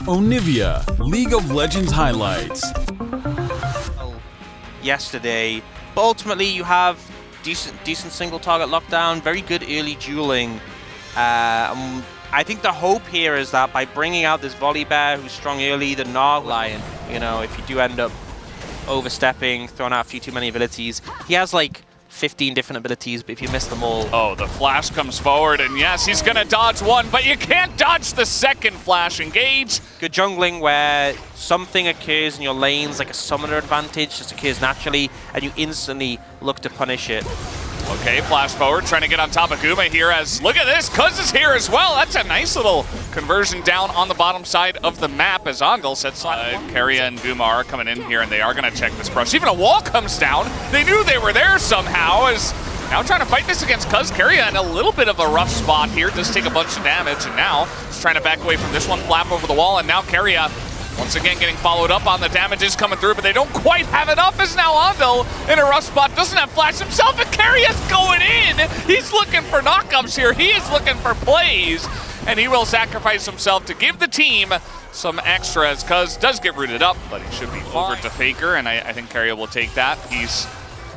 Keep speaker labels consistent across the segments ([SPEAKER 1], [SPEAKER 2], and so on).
[SPEAKER 1] Onivia, League of Legends highlights.
[SPEAKER 2] Yesterday, but ultimately you have decent single target lockdown, very good early dueling. I think the hope here is that by bringing out this Volibear who's strong early, the Nog Lion, you know, if you do end up overstepping, throwing out a few too many abilities, he has like 15 different abilities, but if you miss them all...
[SPEAKER 3] Oh, the flash comes forward, and yes, he's gonna dodge one, but you can't dodge the second flash engage.
[SPEAKER 2] Good jungling where something occurs in your lanes, like a summoner advantage, just occurs naturally, and you instantly look to punish it.
[SPEAKER 3] Okay, flash forward, trying to get on top of Guma here as, look at this, Cuz is here as well. That's a nice little conversion down on the bottom side of the map as Angel sets Keria and Guma are coming in here, and they are going to check this brush. Even a wall comes down. They knew they were there somehow, as now trying to fight this against Cuz. Keria in a little bit of a rough spot here, does take a bunch of damage, and now he's trying to back away from this one, flap over the wall, and now Keria once again getting followed up on the damages coming through, but they don't quite have enough as now Andal in a rough spot, doesn't have flash himself, and Keria's going in! He's looking for knockups here, he is looking for plays, and he will sacrifice himself to give the team some extras. Cuz does get rooted up, but he should be fine. Over to Faker, and I think Keria will take that. He's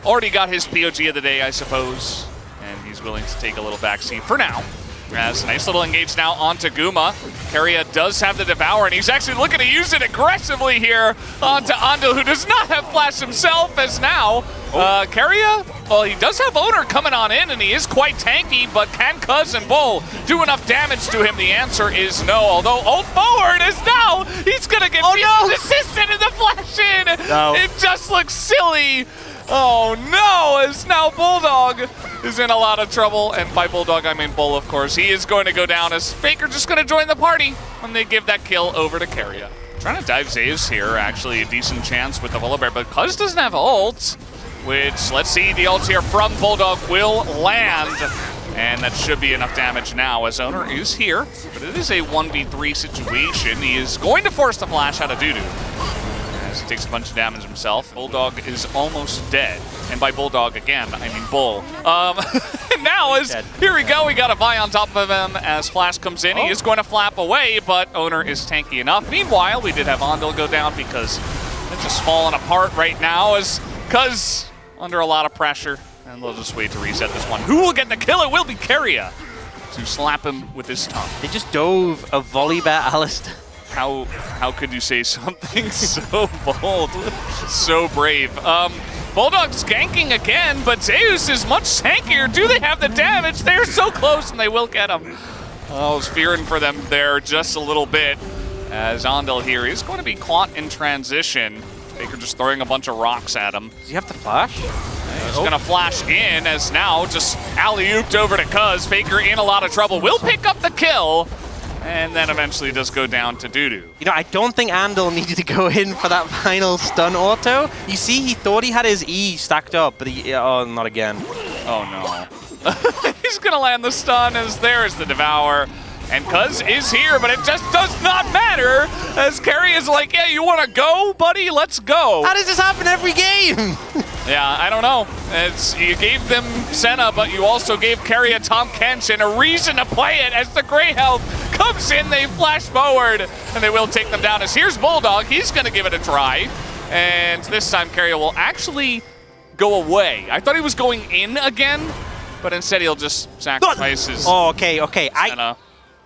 [SPEAKER 3] already got his POG of the day, I suppose, and he's willing to take a little backseat for now. As a nice little engage now onto Guma. Keria does have the Devour, and he's actually looking to use it aggressively here onto Andal, who does not have flash himself, as now Keria, well, he does have Owner coming on in, and he is quite tanky, but can Cuz and Bull do enough damage to him? The answer is no, although ult forward is now, he's gonna get assisted in the flash in!
[SPEAKER 2] No.
[SPEAKER 3] It just looks silly! Oh no, as now Bulldog is in a lot of trouble, and by Bulldog I mean Bull, of course. He is going to go down as Faker just going to join the party when they give that kill over to Keria. Trying to dive Zeus here, actually a decent chance with the Volibear, but Cuz doesn't have ult, which, let's see, the ult here from Bulldog will land, and that should be enough damage now as Owner is here, but it is a 1v3 situation. He is going to force the flash out of Dudu. He takes a bunch of damage himself. Bulldog is almost dead. And by Bulldog, again, I mean Bull. Now, here we go, we got a Vi on top of him as Flash comes in. He is going to flap away, but Owner is tanky enough. Meanwhile, we did have Andal go down because it's just falling apart right now as Cuz under a lot of pressure. And they'll just wait to reset this one. Who will get the kill? It will be Keria to slap him with his tongue.
[SPEAKER 2] They just dove a Volibear Alistair.
[SPEAKER 3] How could you say something so bold, so brave? Bulldog's ganking again, but Zeus is much tankier. Do they have the damage? They're so close, and they will get him. I was fearing for them there just a little bit, as Andal here is going to be caught in transition. Faker just throwing a bunch of rocks at him.
[SPEAKER 2] Does he have to flash?
[SPEAKER 3] He's going to flash in, as now just alley-ooped over to Cuz. Faker in a lot of trouble. Will pick up the kill. And then eventually does go down to Dudu.
[SPEAKER 2] You know, I don't think Andal needed to go in for that final stun auto. You see, he thought he had his E stacked up, but he, oh, not again.
[SPEAKER 3] Oh no. He's gonna land the stun as there's the Devour. And Cuz is here, but it just does not matter as Keria is like, yeah, you wanna go, buddy? Let's go.
[SPEAKER 2] How does this happen every game?
[SPEAKER 3] Yeah, I don't know. You gave them Senna, but you also gave Keria Tom Kenshin a reason to play it as the Grey Health comes in, they flash forward, and they will take them down. As here's Bulldog, he's gonna give it a try. And this time Keria will actually go away. I thought he was going in again, but instead he'll just sacrifice his
[SPEAKER 2] okay.
[SPEAKER 3] Senna.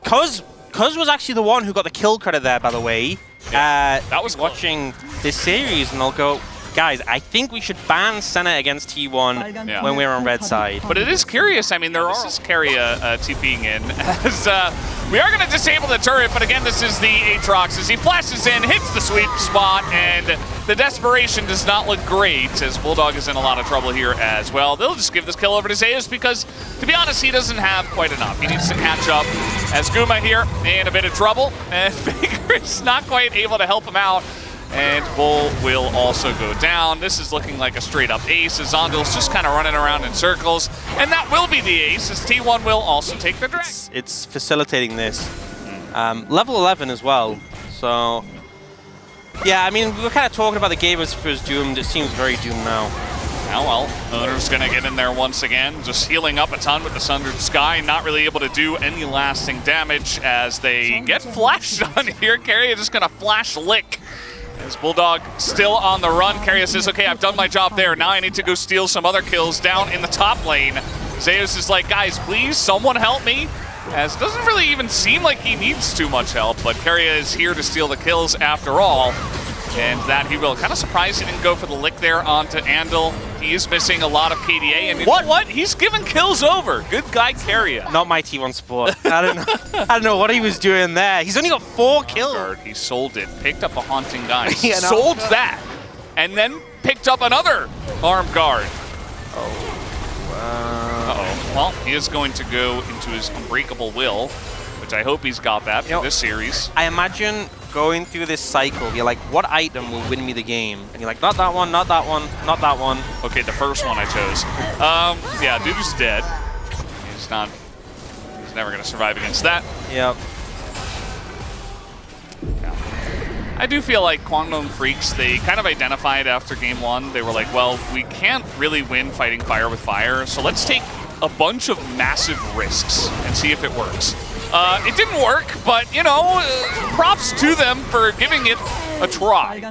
[SPEAKER 2] Cuz was actually the one who got the kill credit there, by the way.
[SPEAKER 3] Yeah, that was
[SPEAKER 2] watching this series, and I'll go, guys, I think we should ban Senna against T1 when we're on red side.
[SPEAKER 3] But it is curious. I mean, this is Keria TPing in as we are going to disable the turret, but again, this is the Aatrox as he flashes in, hits the sweet spot, and the desperation does not look great as Bulldog is in a lot of trouble here as well. They'll just give this kill over to Zeus because, to be honest, he doesn't have quite enough. He needs to catch up as Guma here in a bit of trouble, and Faker is not quite able to help him out. And Bull will also go down. This is looking like a straight-up ace as Andal's just kind of running around in circles. And that will be the ace as T1 will also take the drag.
[SPEAKER 2] It's facilitating this. Level 11 as well. So, yeah, I mean, we were kind of talking about the game as doomed. It seems very doomed now.
[SPEAKER 3] Now, well, Owner's going to get in there once again, just healing up a ton with the Sundered Sky, not really able to do any lasting damage as they get flashed on here. Keria just going to flash lick. As Bulldog still on the run. Keria says, okay, I've done my job there. Now I need to go steal some other kills down in the top lane. Zeus is like, guys, please, someone help me. As it doesn't really even seem like he needs too much help, but Keria is here to steal the kills after all. And that he will. Kind of surprised he didn't go for the lick there onto Andal. He is missing a lot of KDA. And what? He's giving kills over. Good guy, Keria.
[SPEAKER 2] Not my T1 support. I don't know. I don't know what he was doing there. He's only got 4 kills.
[SPEAKER 3] He sold it. Picked up a Haunting Guise.
[SPEAKER 2] Yeah, no.
[SPEAKER 3] Sold that. And then picked up another Armed Guard. Uh-oh. Well, he is going to go into his Unbreakable Will, which I hope he's got that for this series.
[SPEAKER 2] I imagine going through this cycle, you're like, what item will win me the game? And you're like, not that one, not that one, not that one.
[SPEAKER 3] Okay, the first one I chose. Yeah, dude is dead. He's never going to survive against that.
[SPEAKER 2] Yep.
[SPEAKER 3] Yeah. I do feel like Kwangdong Freecs, they kind of identified after game 1. They were like, well, we can't really win fighting fire with fire, so let's take a bunch of massive risks and see if it works. It didn't work, but, you know, props to them for giving it a try.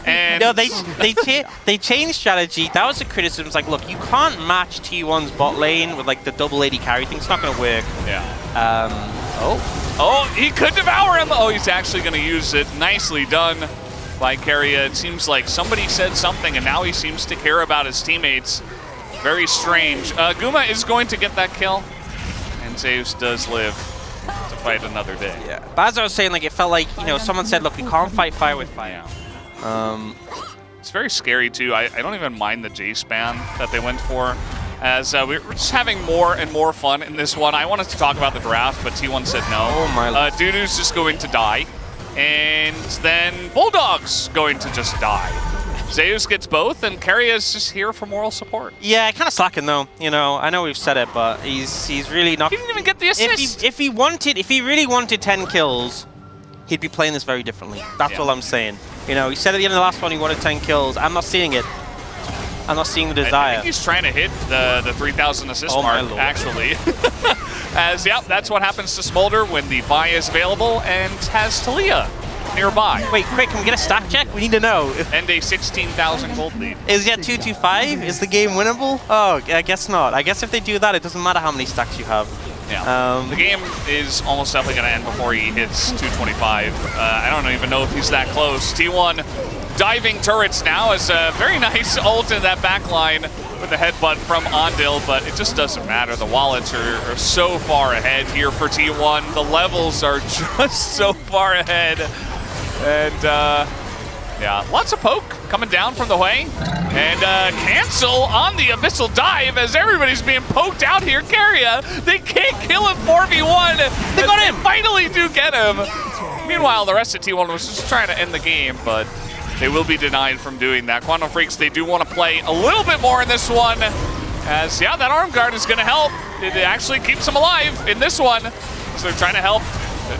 [SPEAKER 3] And
[SPEAKER 2] no, they changed strategy. That was the criticism. It's like, look, you can't match T1's bot lane with, like, the double AD carry thing. It's not going to work.
[SPEAKER 3] Yeah. Oh, he could devour him. Oh, he's actually going to use it. Nicely done by Keria. It seems like somebody said something, and now he seems to care about his teammates. Very strange. Guma is going to get that kill, and Zeus does live to fight another day.
[SPEAKER 2] Yeah. But as I was saying, like, it felt like, you know, someone said, look, we can't fight fire with fire.
[SPEAKER 3] It's very scary, too. I don't even mind the J-Span that they went for, as we're just having more and more fun in this one. I wanted to talk about the draft, but T1 said no.
[SPEAKER 2] Oh, my Lord.
[SPEAKER 3] Dudu's just going to die, and then Bulldog's going to just die. Zeus gets both, and Keria's just here for moral support.
[SPEAKER 2] Yeah, kind of slacking though. You know, I know we've said it, but he's really not.
[SPEAKER 3] He didn't even get the assist.
[SPEAKER 2] If he really wanted 10 kills, he'd be playing this very differently. That's all I'm saying. You know, he said at the end of the last one he wanted 10 kills. I'm not seeing it. I'm not seeing the desire.
[SPEAKER 3] I think he's trying to hit the 3,000 assist mark, actually. As, yep, that's what happens to Smolder when the Vi is available and has Talia nearby.
[SPEAKER 2] Wait, quick, can we get a stack check? We need to know.
[SPEAKER 3] And a 16,000 gold lead.
[SPEAKER 2] Is it 225? Is the game winnable? Oh, I guess not. I guess if they do that, it doesn't matter how many stacks you have.
[SPEAKER 3] Yeah. The game is almost definitely going to end before he hits 225. I don't even know if he's that close. T1 diving turrets now is a very nice ult in that back line with a headbutt from Andal, but it just doesn't matter. The wallets are so far ahead here for T1. The levels are just so far ahead. And, yeah, lots of poke coming down from the way. And cancel on the Abyssal Dive as everybody's being poked out here. Keria, they can't kill him 4v1. They got him. Finally do get him. Meanwhile, the rest of T1 was just trying to end the game, but they will be denied from doing that. Kwangdong Freecs, they do want to play a little bit more in this one. As, yeah, that arm guard is going to help. It actually keeps him alive in this one. So they're trying to help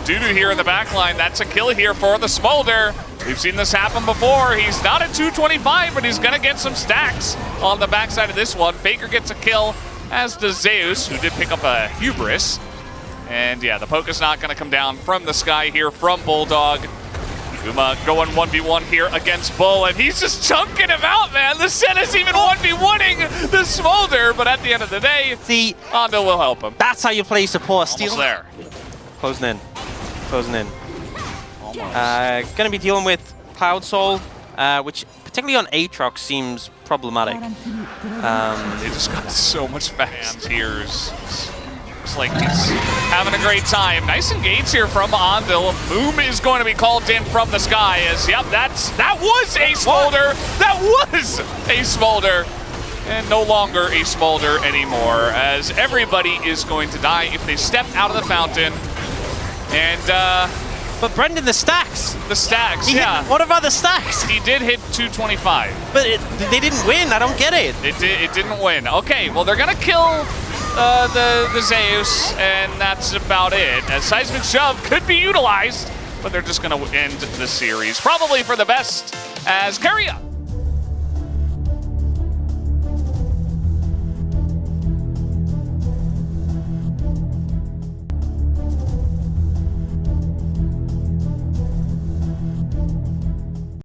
[SPEAKER 3] Dudu here in the back line. That's a kill here for the Smolder. We've seen this happen before. He's not at 225, but he's going to get some stacks on the backside of this one. Faker gets a kill, as does Zeus, who did pick up a Hubris. And yeah, the poke is not going to come down from the sky here from Bulldog. Guma going 1v1 here against Bull, and he's just chunking him out, man. The set is even 1v1ing the Smolder, but at the end of the day, Andal will help him.
[SPEAKER 2] That's how you play support.
[SPEAKER 3] Almost there.
[SPEAKER 2] Closing in. Closing in. Going to be dealing with Cloud Soul, which particularly on Aatrox seems problematic.
[SPEAKER 3] They just got so much fast here. Looks like he's having a great time. Nice engage here from Andal. Boom is going to be called in from the sky as, yep, that was a Smolder. That was a Smolder. And no longer a Smolder anymore, as everybody is going to die if they step out of the fountain. And,
[SPEAKER 2] but Brendan, the stacks.
[SPEAKER 3] The stacks, yeah.
[SPEAKER 2] What about the stacks?
[SPEAKER 3] He did hit 225.
[SPEAKER 2] But they didn't win. I don't get it.
[SPEAKER 3] It didn't win. Okay, well, they're going to kill the Zeus, and that's about it. As Seismic Shove could be utilized, but they're just going to end the series. Probably for the best, as Keria